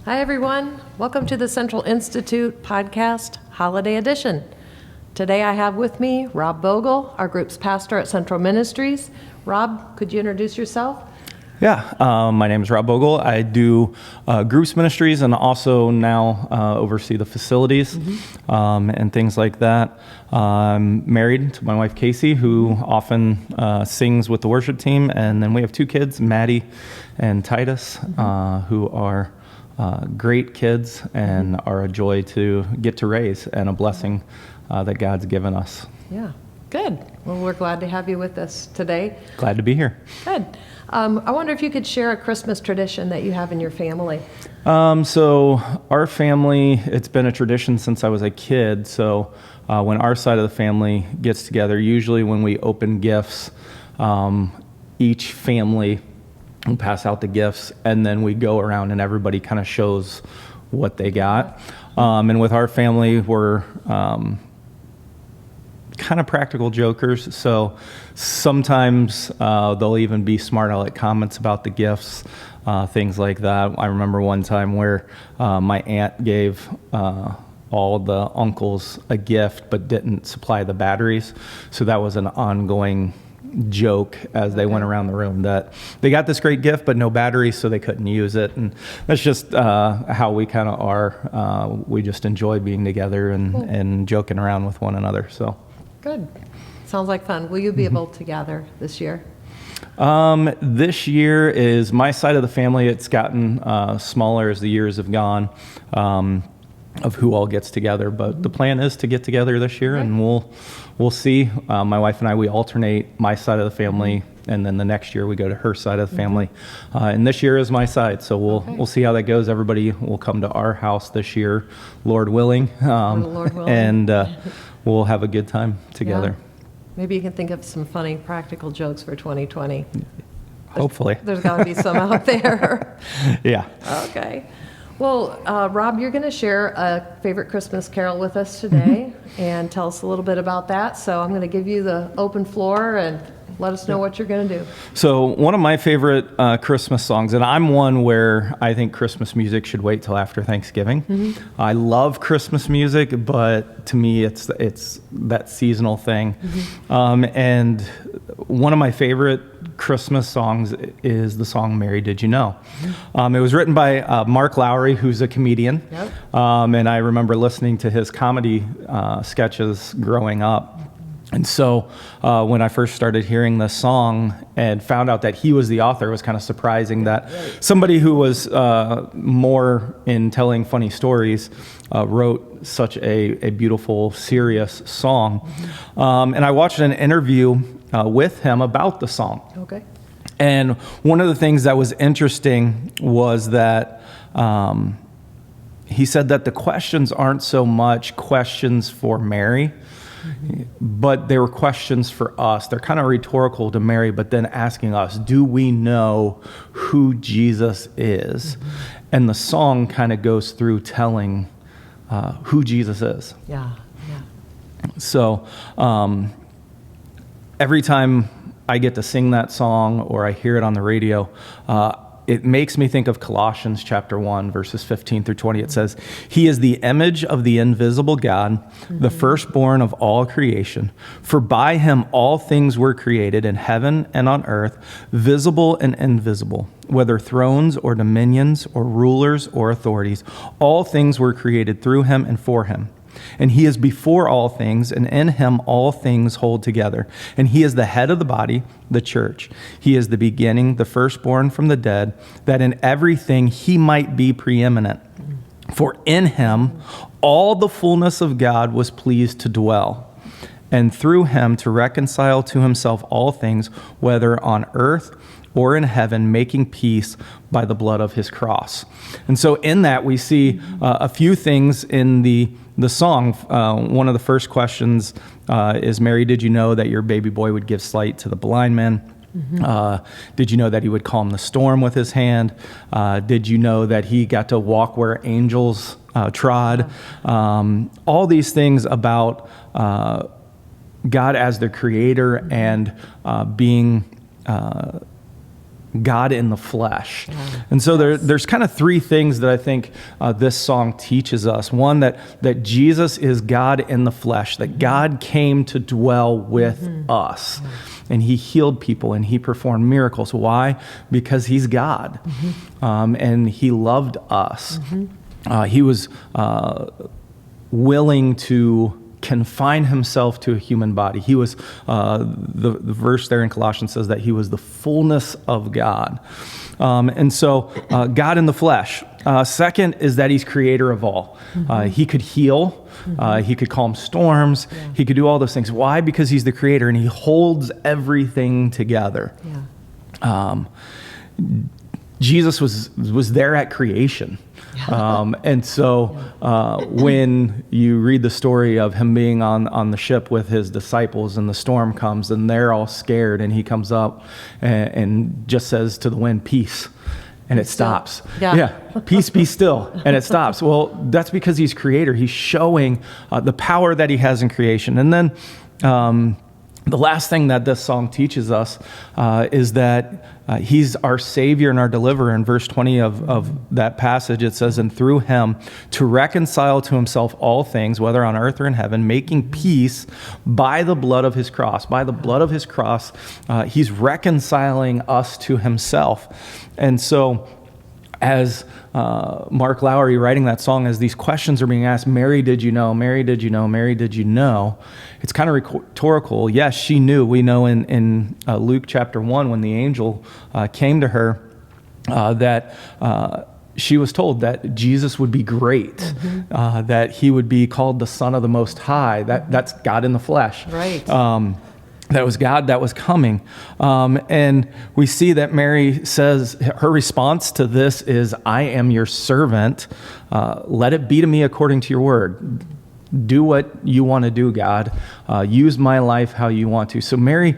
Hi, everyone. Welcome to the Central Institute Podcast Holiday Edition. Today I have with me Rob Bogle, our group's pastor at Central Ministries. Rob, could you introduce yourself? Yeah, my name is Rob Bogle. I do groups ministries and also now oversee the facilities and things like that. I'm married to my wife, Casey, who often sings with the worship team. And then we have two kids, Maddie and Titus, who are great kids and are a joy to get to raise and a blessing that God's given us. Yeah, good. Well, we're glad to have you with us today. Glad to be here. Good. I wonder if you could share a Christmas tradition that you have in your family. So our family, it's been a tradition since I was a kid. So when our side of the family gets together, usually when we open gifts, each family will pass out the gifts, and then we go around and everybody kind of shows what they got. And with our family, we're kind of practical jokers, so sometimes they'll even be smart aleck comments about the gifts, things like that. I remember one time where my aunt gave all the uncles a gift but didn't supply the batteries, so that was an ongoing joke as they went around the room that they got this great gift but no batteries, so they couldn't use it. And that's just how we kind of are. We just enjoy being together and joking around with one another. So good. Sounds like fun. Will you be able to gather this year? This year is my side of the family. It's gotten smaller as the years have gone, of who all gets together. But the plan is to get together this year, and we'll see. My wife and I, we alternate my side of the family, and then the next year we go to her side of the family. And this year is my side, so we'll see how that goes. Everybody will come to our house this year, Lord willing. Lord willing. And we'll have a good time together. Yeah. Maybe you can think of some funny practical jokes for 2020. Hopefully. There's got to be some out there. Yeah. Okay. Well, Rob, you're going to share a favorite Christmas carol with us today and tell us a little bit about that. So I'm going to give you the open floor and let us know what you're going to do. So one of my favorite Christmas songs, and I'm one where I think Christmas music should wait till after Thanksgiving. I love Christmas music, but to me it's that seasonal thing. And one of my favorite Christmas songs is the song Mary Did You Know? It was written by Mark Lowry, who's a comedian. Yep. And I remember listening to his comedy sketches growing up. And so when I first started hearing this song and found out that he was the author, it was kind of surprising that somebody who was more in telling funny stories wrote such a beautiful, serious song. And I watched an interview with him about the song. Okay. And one of the things that was interesting was that he said that the questions aren't so much questions for Mary, but they were questions for us. They're kind of rhetorical to Mary, but then asking us, do we know who Jesus is? And the song kind of goes through telling who Jesus is. Yeah. So every time I get to sing that song or I hear it on the radio, it makes me think of Colossians chapter 1, verses 15 through 20. It says, "He is the image of the invisible God, the firstborn of all creation. For by him all things were created in heaven and on earth, visible and invisible, whether thrones or dominions or rulers or authorities. All things were created through him and for him. And he is before all things, and in him all things hold together. And he is the head of the body, the church. He is the beginning, the firstborn from the dead, that in everything he might be preeminent. For in him all the fullness of God was pleased to dwell, and through him to reconcile to himself all things, whether on earth or in heaven, making peace by the blood of his cross." And so in that we see a few things in the song. One of the first questions is, Mary, did you know that your baby boy would give sight to the blind man? Did you know that he would calm the storm with his hand? Did you know that he got to walk where angels trod? All these things about God as the creator and being God in the flesh. Yeah. And so there's kind of three things that I think this song teaches us. One, that Jesus is God in the flesh, that God came to dwell with us. And he healed people and he performed miracles. Why? Because he's God. And he loved us. He was willing to confine himself to a human body. He was, the verse there in Colossians says that he was the fullness of God. And so God in the flesh. Second is that he's creator of all. He could heal. He could calm storms. Yeah. He could do all those things. Why? Because he's the creator and he holds everything together. Yeah. Jesus was there at creation. And so when you read the story of him being on the ship with his disciples and the storm comes and they're all scared and he comes up and just says to the wind, peace. And it stops. Yeah. Peace, be still. And it stops. Well, that's because he's creator. He's showing the power that he has in creation. And then the last thing that this song teaches us is that he's our Savior and our deliverer. In verse 20 of that passage, it says, and through him to reconcile to himself all things, whether on earth or in heaven, making peace by the blood of his cross. By the blood of his cross, he's reconciling us to himself. And so as Mark Lowry writing that song, as these questions are being asked, Mary, did you know? Mary, did you know? Mary, did you know? It's kind of rhetorical. Yes, she knew. We know in Luke chapter 1, when the angel came to her, that she was told that Jesus would be great, that he would be called the Son of the Most High. That's God in the flesh. Right. That was God that was coming. And we see that Mary says, her response to this is, I am your servant. Let it be to me according to your word. Do what you want to do, God. Use my life how you want to. So Mary,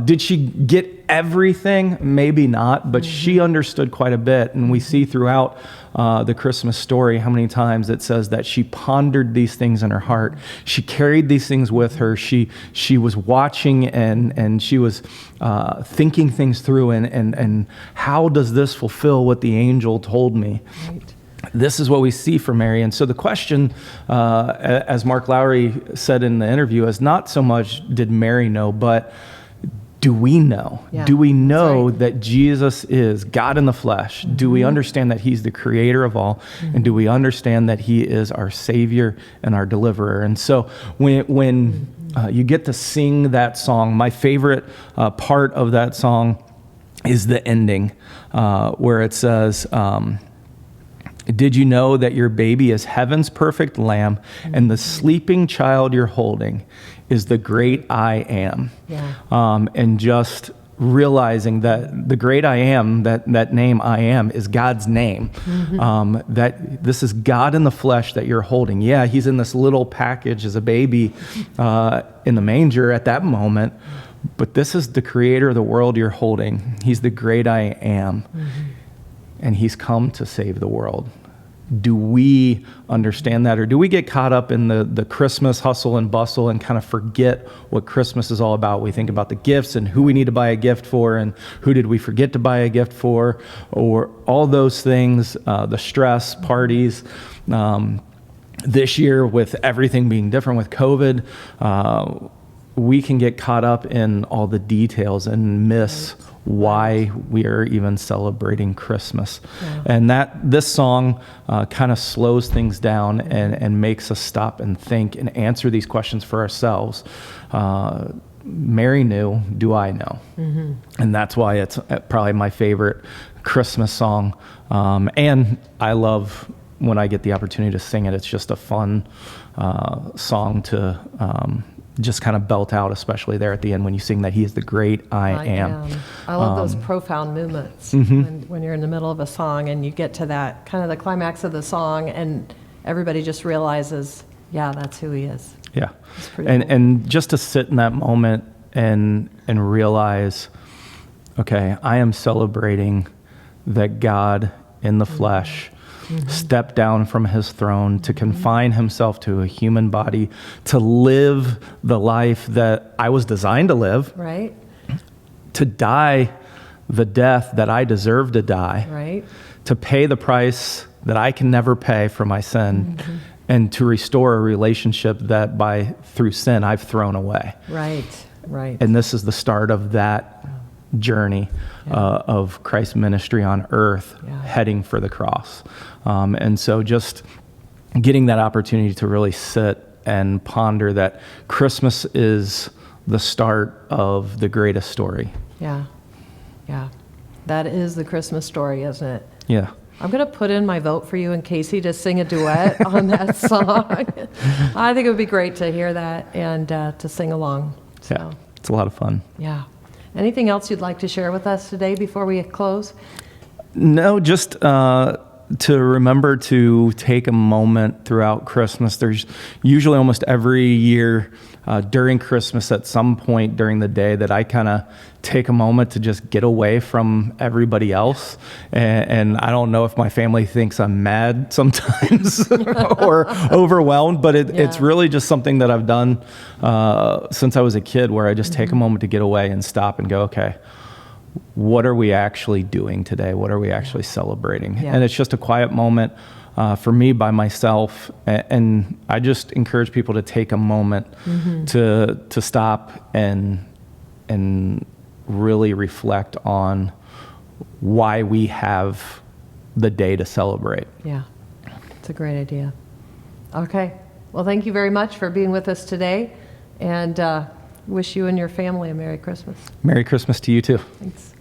did she get everything? Maybe not, but she understood quite a bit. And we see throughout the Christmas story how many times it says that she pondered these things in her heart. She carried these things with her. She was watching and she was thinking things through and how does this fulfill what the angel told me? Right. This is what we see for Mary. And so the question, as Mark Lowry said in the interview, is not so much did Mary know, but do we know? Yeah, do we know right. that Jesus is God in the flesh? Do we understand that he's the creator of all? And do we understand that he is our Savior and our deliverer? And so when you get to sing that song, my favorite part of that song is the ending where it says, did you know that your baby is heaven's perfect lamb and the sleeping child you're holding is the great I am? Yeah. And just realizing that the great I am, that name I am, is God's name. That this is God in the flesh that you're holding. Yeah, he's in this little package as a baby in the manger at that moment, but this is the creator of the world you're holding. He's the great I am. And he's come to save the world. Do we understand that? Or do we get caught up in the Christmas hustle and bustle and kind of forget what Christmas is all about? We think about the gifts and who we need to buy a gift for and who did we forget to buy a gift for, or all those things, the stress, parties. This year, with everything being different with COVID, we can get caught up in all the details and miss why we are even celebrating Christmas. Yeah. And this song kind of slows things down and makes us stop and think and answer these questions for ourselves. Mary knew, do I know? And that's why it's probably my favorite Christmas song. And I love when I get the opportunity to sing it. It's just a fun song to just kind of belt out, especially there at the end when you sing that he is the great I am. I love those profound moments when you're in the middle of a song and you get to that kind of the climax of the song and everybody just realizes, yeah, that's who he is. Yeah. It's pretty cool. And just to sit in that moment and realize, okay, I am celebrating that God in the flesh stepped down from his throne to confine himself to a human body, to live the life that I was designed to live, Right? to die the death that I deserve to die, Right. to pay the price that I can never pay for my sin, and to restore a relationship that through sin I've thrown away. Right. Right. And this is the start of that journey of Christ's ministry on earth, heading for the cross. And so just getting that opportunity to really sit and ponder that Christmas is the start of the greatest story. Yeah. Yeah. That is the Christmas story, isn't it? Yeah. I'm going to put in my vote for you and Casey to sing a duet on that song. I think it would be great to hear that and to sing along. So, Yeah. It's a lot of fun. yeah. Anything else you'd like to share with us today before we close? No, just to remember to take a moment throughout Christmas. There's usually almost every year during Christmas at some point during the day that I kind of take a moment to just get away from everybody else. And I don't know if my family thinks I'm mad sometimes or overwhelmed, but it's really just something that I've done since I was a kid, where I just take a moment to get away and stop and go, okay, what are we actually doing today? What are we actually celebrating? Yeah. And it's just a quiet moment for me by myself. And I just encourage people to take a moment to stop and really reflect on why we have the day to celebrate. Yeah, it's a great idea. Okay. Well, thank you very much for being with us today, and wish you and your family a Merry Christmas. Merry Christmas to you too. Thanks.